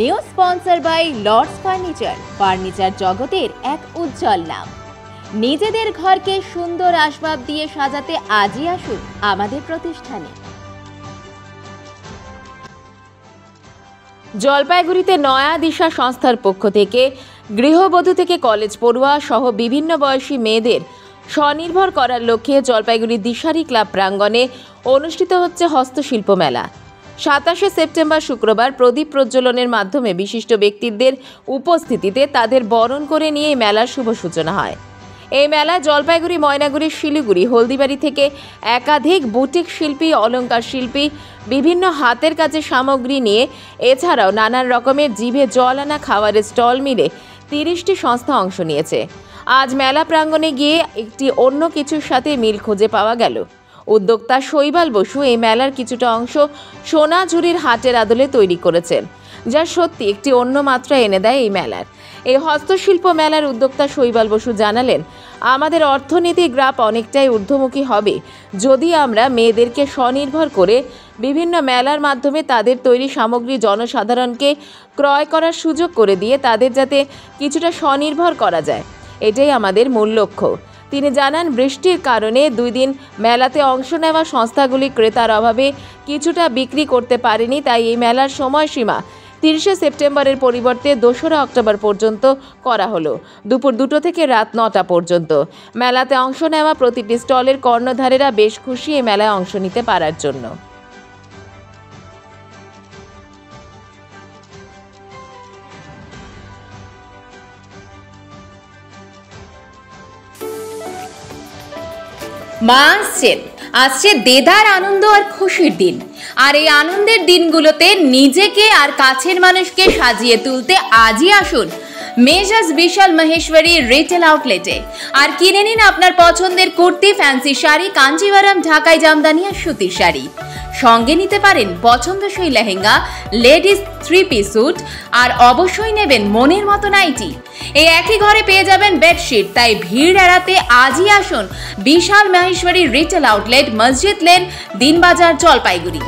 New sponsor by Lords furniture জগতের এক উজ্জ্বল নাম। নিজেদের ঘরকে সুন্দর আসবাব দিয়ে সাজাতে আজই আসুন আমাদের প্রতিষ্ঠানে। জলপাইগুড়িতে নয়া দিশা সংস্থার পক্ষ থেকে গৃহবধূ থেকে কলেজ পড়ুয়া সহ বিভিন্ন বয়সী মেয়েদের স্বনির্ভর করার লক্ষ্যে জলপাইগুড়ি দিশারি ক্লাব প্রাঙ্গণে অনুষ্ঠিত হচ্ছে হস্তশিল্প মেলা। 27শে সেপ্টেম্বর শুক্রবার প্রদীপ প্রজ্বলনের মাধ্যমে বিশিষ্ট ব্যক্তিদের উপস্থিতিতে তাদের বরণ করে নিয়ে এই মেলার শুভ সূচনা হয়। এই মেলায় জলপাইগুড়ি, ময়নাগুড়ি, শিলিগুড়ি, হলদিবাড়ি থেকে একাধিক বুটিক শিল্পী, অলংকার শিল্পী বিভিন্ন হাতের কাজের সামগ্রী নিয়ে এছাড়াও নানান রকমের জিভে জল আনা খাবারের স্টল মিলে 30টি সংস্থা অংশ নিয়েছে। আজ মেলা প্রাঙ্গণে গিয়ে একটি অন্য কিছুর সাথে মিল খুঁজে পাওয়া গেল। উদ্যোক্তা শৈবাল বসু এই মেলার কিছুটা অংশ সোনাঝুরির হাটের আদলে তৈরি করেছেন, যা সত্যি একটি অন্য মাত্রা এনে দেয় এই মেলার। এই হস্তশিল্প মেলার উদ্যোক্তা শৈবাল বসু জানালেন, আমাদের অর্থনীতি গ্রাফ অনেকটাই ঊর্ধ্বমুখী হবে যদি আমরা মেয়েদেরকে স্বনির্ভর করে বিভিন্ন মেলার মাধ্যমে তাদের তৈরি সামগ্রী জনসাধারণকে ক্রয় করার সুযোগ করে দিয়ে তাদের যাতে কিছুটা স্বনির্ভর করা যায়, এটাই আমাদের মূল লক্ষ্য। তিনি জানান, বৃষ্টির কারণে 2 দিন মেলাতে অংশ নেওয়া সংস্থাগুলি ক্রেতার অভাবে কিছুটা বিক্রি করতে পারেনি, তাই এই মেলার সময়সীমা 30শে সেপ্টেম্বরের পরিবর্তে 2রা অক্টোবর পর্যন্ত করা হলো, দুপুর 2টো থেকে রাত 9টা পর্যন্ত। মেলাতে অংশ নেওয়া প্রতিটি স্টলের কর্ণধারেরা বেশ খুশি এই মেলায় অংশ নিতে পারার জন্য। মা আসছে দেদার আনন্দ আর খুশির দিন। আর এই আনন্দের দিনগুলোতে নিজেকে আর কাছের মানুষকে সাজিয়ে তুলতে আজই আসুন মেজাজ বিশাল মহেশ্বরী রিটেল আউটলেটে আর কিনে নিন আপনার পছন্দের কুর্তি, ফ্যান্সি শাড়ি, কাঞ্জিভারাম, ঢাকাই জামদানি আর সুতির শাড়ি। সঙ্গে নিতে পারেন পছন্দসই লেহেঙ্গা, লেডিস 3-piece স্যুট আর অবশ্যই নেবেন মনের মতো নাইটি। এই একই ঘরে পেয়ে যাবেন বেডশিট। তাই ভিড় এড়াতে আজই আসুন বিশাল মহেশ্বরী রিটেল আউটলেট, মসজিদ লেন, দিনবাজার, জলপাইগুড়ি।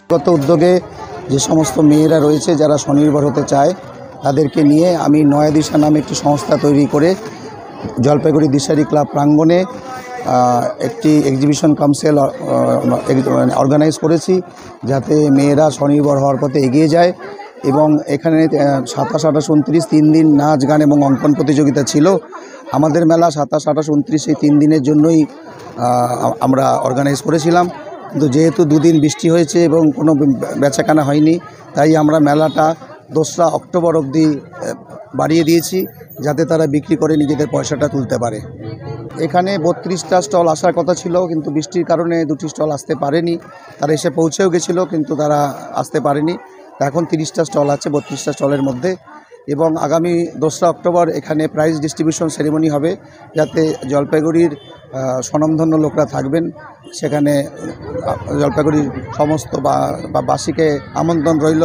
গত উদ্যোগে যে সমস্ত মেয়েরা রয়েছে যারা স্বনির্ভর হতে চায় তাদেরকে নিয়ে আমি নয়া দিশা নামে একটি সংস্থা তৈরি করে জলপাইগুড়ি দিশারি ক্লাব প্রাঙ্গণে একটি এক্সিবিশন কাউন্সিল অর্গানাইজ করেছি, যাতে মেয়েরা স্বনির্ভর হওয়ার পথে এগিয়ে যায়। এবং এখানে 27, 28, 29 3 দিন নাচ, গান এবং অঙ্কন প্রতিযোগিতা ছিল। আমাদের মেলা 27, 28, 29 এই 3 দিনের জন্যই আমরা অর্গানাইজ করেছিলাম, কিন্তু যেহেতু 2 দিন বৃষ্টি হয়েছে এবং কোনো বেচাকেনা হয়নি, তাই আমরা মেলাটা 2রা অক্টোবর অবধি বাড়িয়ে দিয়েছি, যাতে তারা বিক্রি করে নিজেদের পয়সাটা তুলতে পারে। এখানে 32টা স্টল আসার কথা ছিল, কিন্তু বৃষ্টির কারণে 2টি স্টল আসতে পারেনি। তারা এসে পৌঁছেও গেছিলো, কিন্তু তারা আসতে পারেনি। এখন 30টা স্টল আছে 32টা স্টলের মধ্যে। এবং আগামী 2রা অক্টোবর এখানে প্রাইজ ডিস্ট্রিবিউশন সেরেমনি হবে, যাতে জলপাইগুড়ির স্বনামধন্য লোকরা থাকবেন। সেখানে জলপাইগুড়ির সমস্ত বাসীকে আমন্ত্রণ রইল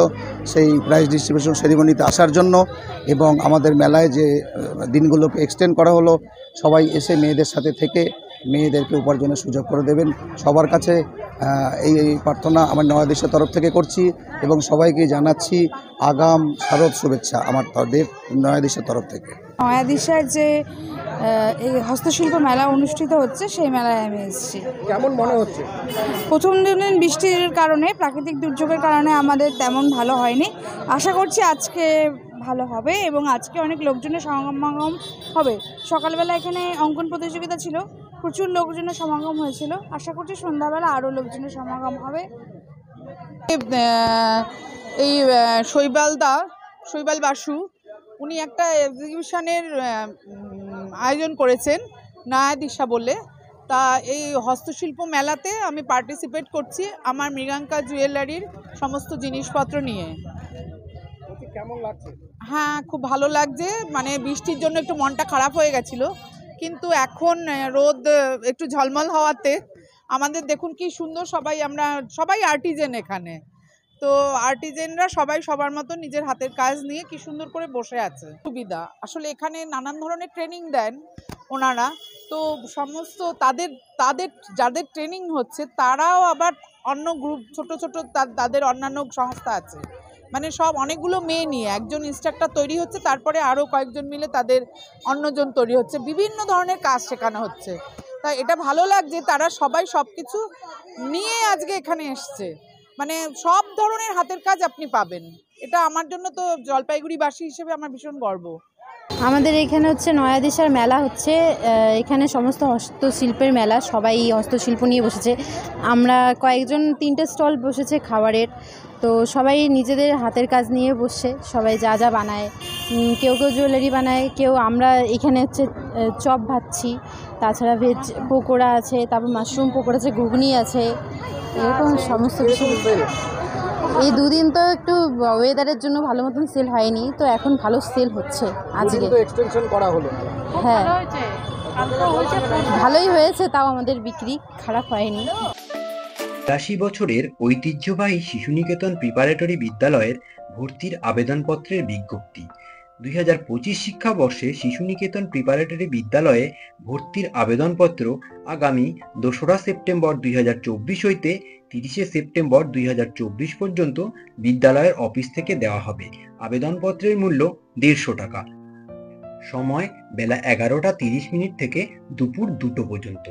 সেই প্রাইজ ডিস্ট্রিবিউশন সেরেমনিতে আসার জন্য। এবং আমাদের মেলায় যে দিনগুলোকে এক্সটেন্ড করা হলো, সবাই এসে মেয়েদের সাথে থেকে মেয়েদেরকে উপার্জনের সুযোগ করে দেবেন। সবার কাছে এই প্রার্থনা আমার নয়া দিশার তরফ থেকে করছি এবং সবাইকে জানাচ্ছি আগাম শারদ শুভেচ্ছা আমার নয়া দিশার তরফ থেকে। নয়া দিশার যে এই হস্তশিল্প মেলা অনুষ্ঠিত হচ্ছে, সেই মেলায় আমি এসেছি। কেমন মনে হচ্ছে? প্রথম দিন বৃষ্টির কারণে, প্রাকৃতিক দুর্যোগের কারণে আমাদের তেমন ভালো হয়নি। আশা করছি আজকে ভালো হবে এবং আজকে অনেক লোকজনের সমাগম হবে। সকালবেলা এখানে অঙ্কন প্রতিযোগিতা ছিল, প্রচুর লোকজনের সমাগম হয়েছিল। আশা করছি সন্ধ্যাবেলা আরও লোকজনের সমাগম হবে। এই শৈবাল বাসু উনি একটা এক্সিবিশনের আয়োজন করেছেন নয়া দিশা বলে। তা এই হস্তশিল্প মেলাতে আমি পার্টিসিপেট করছি আমার মৃগাঙ্কা জুয়েলারির সমস্ত জিনিসপত্র নিয়ে। কেমন লাগছে? হ্যাঁ, খুব ভালো লাগছে। মানে বৃষ্টির জন্য একটু মনটা খারাপ হয়ে গেছিলো, কিন্তু এখন রোদ একটু ঝলমল হওয়াতে আমাদের দেখুন কি সুন্দর, আমরা সবাই আর্টিজেন এখানে। তো আর্টিজেনরা সবাই সবার মতো নিজের হাতের কাজ নিয়ে কি সুন্দর করে বসে আছে। সুবিধা আসলে এখানে নানান ধরনের ট্রেনিং দেন ওনারা, তো সমস্ত তাদের যাদের ট্রেনিং হচ্ছে তারাও আবার অন্য গ্রুপ ছোট তাদের অন্যান্য সংস্থা আছে, মানে সব অনেকগুলো মেয়ে নিয়ে একজন ইনস্ট্রাক্টর তৈরি হচ্ছে, তারপরে আরও কয়েকজন মিলে তাদের অন্যজন তৈরি হচ্ছে, বিভিন্ন ধরনের কাজ শেখানো হচ্ছে। তাই এটা ভালো লাগছে তারা সবাই সব কিছু নিয়ে আজকে এখানে এসছে, মানে সব ধরনের হাতের কাজ আপনি পাবেন। এটা আমার জন্য তো জলপাইগুড়িবাসী হিসেবে আমার ভীষণ গর্ব। আমাদের এখানে হচ্ছে নয়া দিশার মেলা হচ্ছে, এখানে সমস্ত হস্তশিল্পের মেলা, সবাই হস্তশিল্প নিয়ে বসেছে। আমরা কয়েকজন 3টে স্টল বসেছে খাবারের, তো সবাই নিজেদের হাতের কাজ নিয়ে বসছে, সবাই যা যা বানায়, কেউ জুয়েলারি বানায়, কেউ আমরা এখানে হচ্ছে চপ ভাজছি, তাছাড়া ভেজ পকোড়া আছে, তারপর মাশরুম পকোড়া আছে, ঘুগনি আছে, এরকম সমস্ত কিছু। এই দুদিন তো একটু ওয়েদারের জন্য ভালো মতন সেল হয়নি, তো এখন ভালো সেল হচ্ছে আজকে। এক্সটেনশন করা হলো। হ্যাঁ, ভালোই হয়েছে, তাও আমাদের বিক্রি খারাপ হয়নি। ৮০ বছরের ঐতিহ্যবাহী শিশুনিকেতন প্রিপারেটরি বিদ্যালয়ের ভর্তির আবেদনপত্রের বিজ্ঞপ্তি। ২০২৫ শিক্ষাবর্ষে শিশুনিকেতন প্রিপারেটরি বিদ্যালয়ে ভর্তির আবেদনপত্র আগামী ২রা সেপ্টেম্বর ২০২৪ হইতে ৩০শে সেপ্টেম্বর ২০২৪ পর্যন্ত বিদ্যালয়ের অফিস থেকে দেওয়া হবে। আবেদনপত্রের মূল্য ১৫০ টাকা। সময় বেলা ১১টা ৩০ মিনিট থেকে দুপুর ২টো পর্যন্ত।